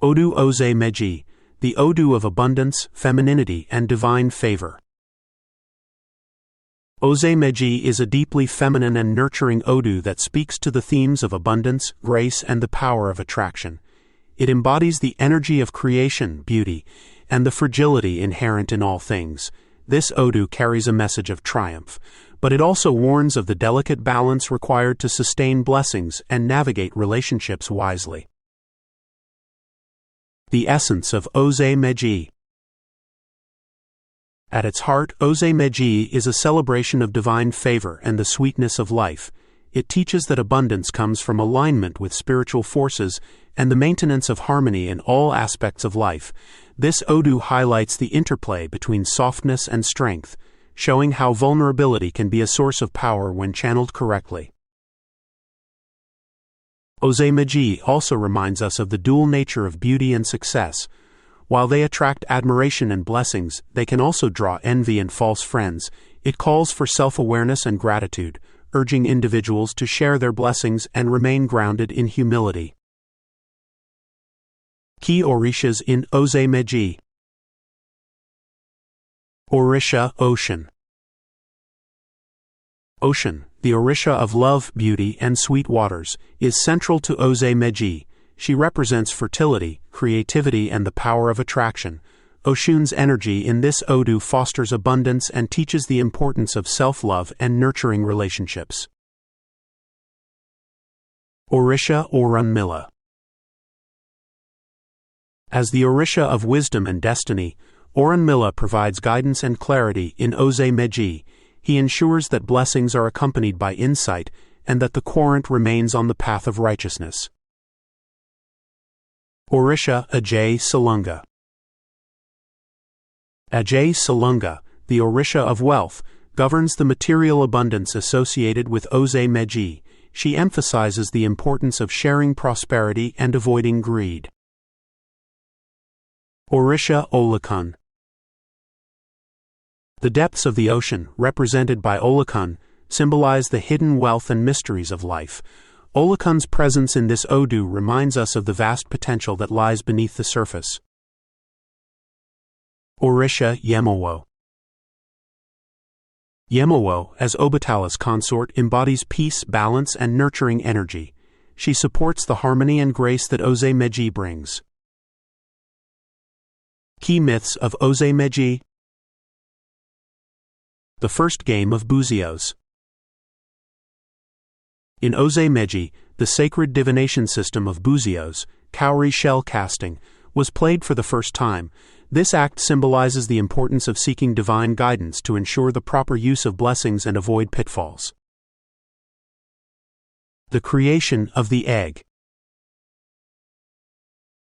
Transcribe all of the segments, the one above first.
Odù Ose Meji, the Odù of abundance, femininity, and divine favor. Ose Meji is a deeply feminine and nurturing Odù that speaks to the themes of abundance, grace, and the power of attraction. It embodies the energy of creation, beauty, and the fragility inherent in all things. This Odù carries a message of triumph, but it also warns of the delicate balance required to sustain blessings and navigate relationships wisely. The essence of Ose Meji. At its heart, Ose Meji is a celebration of divine favor and the sweetness of life. It teaches that abundance comes from alignment with spiritual forces and the maintenance of harmony in all aspects of life. This Odù highlights the interplay between softness and strength, showing how vulnerability can be a source of power when channeled correctly. Ose Meji also reminds us of the dual nature of beauty and success. While they attract admiration and blessings, they can also draw envy and false friends. It calls for self-awareness and gratitude, urging individuals to share their blessings and remain grounded in humility. Key Orishas in Ose Meji. Orisha, Ocean. Ocean, the Orisha of love, beauty, and sweet waters, is central to Ose Meji. She represents fertility, creativity, and the power of attraction. Oshun's energy in this Odù fosters abundance and teaches the importance of self-love and nurturing relationships. Orisha Òrúnmìlà. As the Orisha of wisdom and destiny, Òrúnmìlà provides guidance and clarity in Ose Meji. He ensures that blessings are accompanied by insight and that the querent remains on the path of righteousness. Orisha Ajay Salunga. Ajay Salunga, the Orisha of wealth, governs the material abundance associated with Ose Meji. She emphasizes the importance of sharing prosperity and avoiding greed. Orisha Olokun. The depths of the ocean, represented by Olokun, symbolize the hidden wealth and mysteries of life. Olokun's presence in this Odù reminds us of the vast potential that lies beneath the surface. Orisha Yemowo. Yemowo, as Obatala's consort, embodies peace, balance, and nurturing energy. She supports the harmony and grace that Ose Meji brings. Key myths of Ose Meji. The first game of Buzios. In Ose Meji, the sacred divination system of Buzios, cowrie shell casting, was played for the first time. This act symbolizes the importance of seeking divine guidance to ensure the proper use of blessings and avoid pitfalls. The creation of the egg.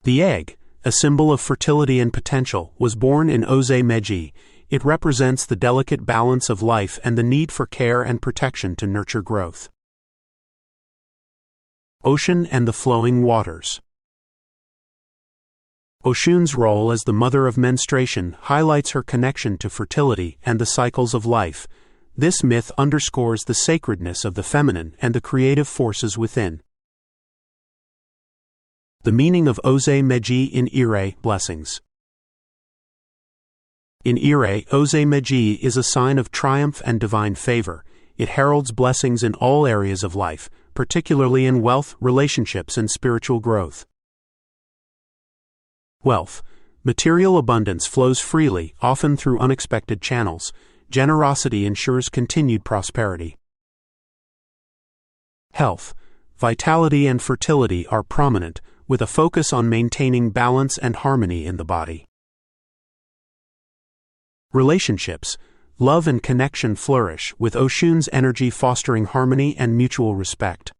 The egg, a symbol of fertility and potential, was born in Ose Meji. It represents the delicate balance of life and the need for care and protection to nurture growth. Ocean and the flowing waters. Oshun's role as the mother of menstruation highlights her connection to fertility and the cycles of life. This myth underscores the sacredness of the feminine and the creative forces within. The meaning of Ose Meji in Ire, blessings. In Ire, Ose Meji is a sign of triumph and divine favor. It heralds blessings in all areas of life, particularly in wealth, relationships, and spiritual growth. Wealth. Material abundance flows freely, often through unexpected channels. Generosity ensures continued prosperity. Health. Vitality and fertility are prominent, with a focus on maintaining balance and harmony in the body. Relationships. Love and connection flourish, with Oshun's energy fostering harmony and mutual respect.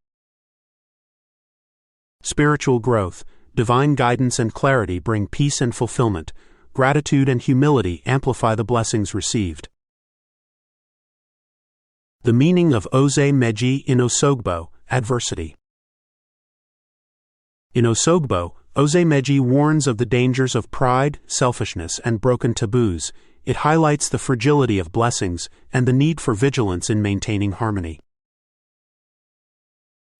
Spiritual growth. Divine guidance and clarity bring peace and fulfillment. Gratitude and humility amplify the blessings received. The meaning of Ose Meji in Osogbo, adversity. In Osogbo, Ose Meji warns of the dangers of pride, selfishness, and broken taboos. It highlights the fragility of blessings and the need for vigilance in maintaining harmony.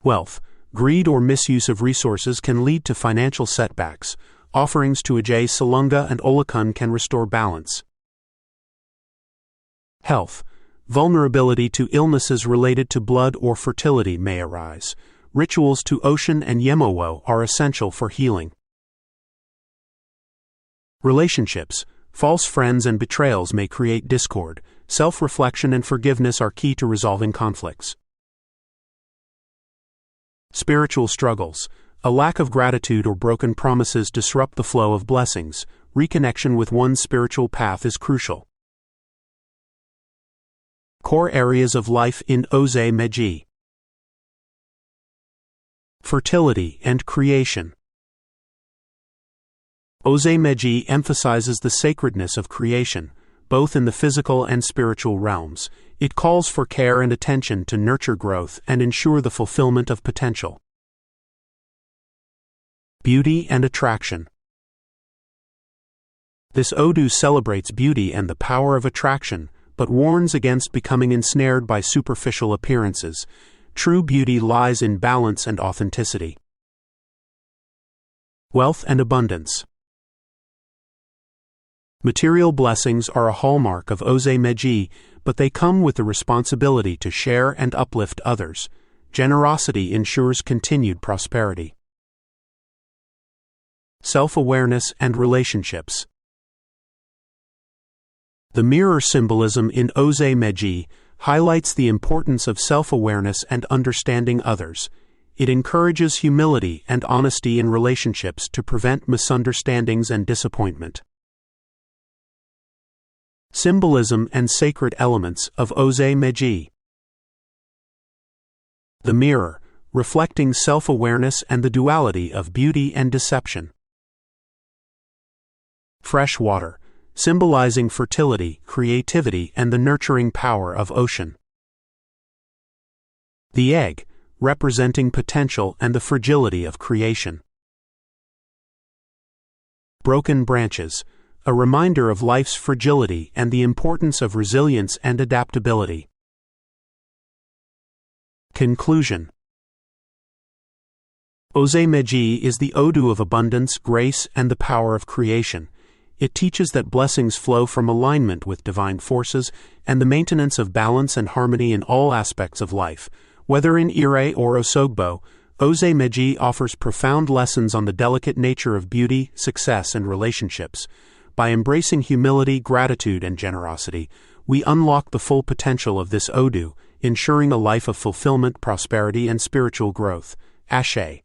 Wealth. Greed or misuse of resources can lead to financial setbacks. offerings to Òjé Salunga and Olokun can restore balance. Health. Vulnerability to illnesses related to blood or fertility may arise. Rituals to Ocean and Yemowo are essential for healing. Relationships. False friends and betrayals may create discord. Self-reflection and forgiveness are key to resolving conflicts. Spiritual struggles. A lack of gratitude or broken promises disrupt the flow of blessings. Reconnection with one's spiritual path is crucial. Core areas of life in Ose Meji. Fertility and creation. Ose Meji emphasizes the sacredness of creation, both in the physical and spiritual realms. It calls for care and attention to nurture growth and ensure the fulfillment of potential. Beauty and attraction. This Odù celebrates beauty and the power of attraction, but warns against becoming ensnared by superficial appearances. True beauty lies in balance and authenticity. Wealth and abundance. Material blessings are a hallmark of Ose Meji, but they come with the responsibility to share and uplift others. Generosity ensures continued prosperity. Self-awareness and relationships. The mirror symbolism in Ose Meji highlights the importance of self-awareness and understanding others. It encourages humility and honesty in relationships to prevent misunderstandings and disappointment. Symbolism and sacred elements of Ose Meji. The mirror, reflecting self-awareness and the duality of beauty and deception. Fresh water, symbolizing fertility, creativity, and the nurturing power of ocean. The egg, representing potential and the fragility of creation. Broken branches, a reminder of life's fragility and the importance of resilience and adaptability. Conclusion. Ose Meji is the Odù of abundance, grace, and the power of creation. It teaches that blessings flow from alignment with divine forces and the maintenance of balance and harmony in all aspects of life. Whether in Ire or Osogbo, Ose Meji offers profound lessons on the delicate nature of beauty, success, and relationships. By embracing humility, gratitude, and generosity, we unlock the full potential of this Odù, ensuring a life of fulfillment, prosperity, and spiritual growth. Ashe.